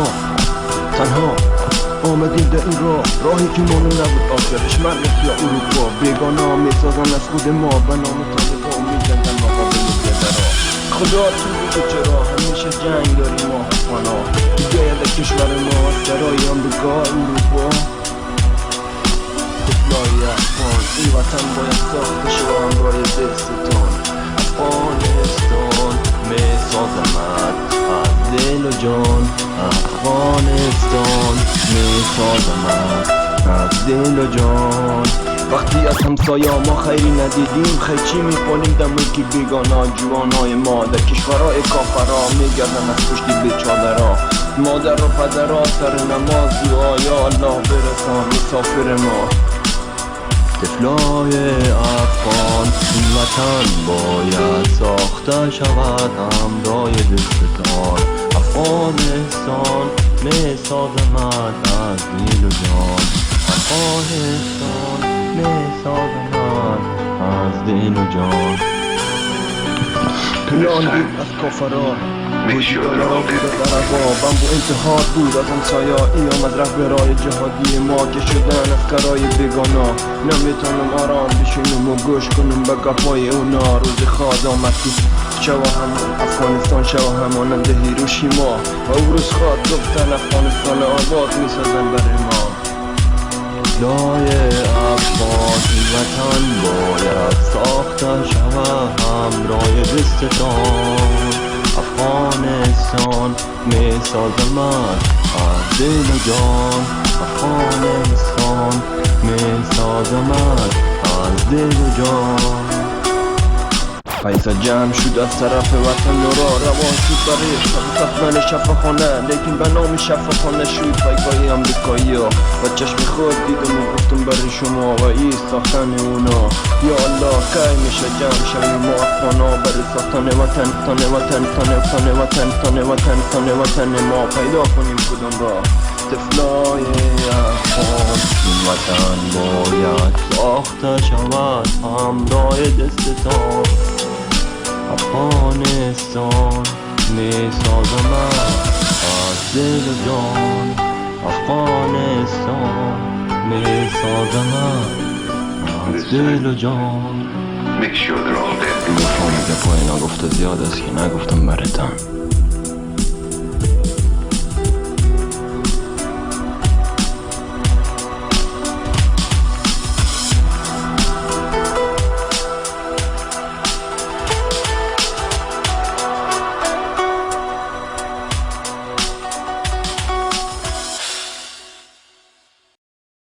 تنها آمدیم به این راهی که مانو نبود آخرش مریخ یا اروپا بیگانا میسازن از خود ما به نام طالبا میزندن مقابل بیدرا خدا تو بگو چرا همیشه جنگ داریم ما افغانا بیاید کشور ما از سرای آمریکا اروپا طفلای افغان این وطن باید ساخته شو همراه دستتان افغانستان میسازمت از دل و جان افغانستان میسازمت از دل و جان وقتی از همسایا ما خیری ندیدیم خیلی چی میکنیم در ملکی بیگانا جوانای ما در کشورهای کافرا میگردن از پشتی بیچادرا مادر و پدرها سر نماز دعا یا الله برسان مسافر ما طفلای افغان این وطن باید ساخته شود همراه دستتان افغانستان میسازمت از دل و جان افغانستان میسازمت از دل و جان پلان بود از کافران بودی دلارا بود از عربا بمبو انتحار بود از همسایا ای آمد رهبرای جهادی ما که شدن از کرای بیگانا نمیتونم آرام بشینم و گوش کنم به گپای اونا روز خواد آمد که شوا همون افغانستان شوا همانند هیروشیما و او روز خواد گفتن افغانستان آباد میسازن برای ما لای افغان این وطن باید ساخته شود همراه دستتان افغانستان میسازمت از دل و جان افغانستان میسازمت از دل و جان پیسا جمع شد از طرف وطن نورا روان شد برای ساختن شفاخانه لیکن به نام شفاخانه شد پیگاه امریکایی ها و چشم خود دیدم و گفتم برای شما و این ساختن اونا یا الله کی میشه جمع شویم ما افغانا برای ساختن وطن وطن ما پیدا کنیم کدوم را طفلای افغان این وطن باید ساخته شود همراه دستتان افغانستان میسازمت از دل و جان افغانستان میسازمت از دل و جان Make sure they're all dead. گفتم نگفته زیاد است که نگفتم برتن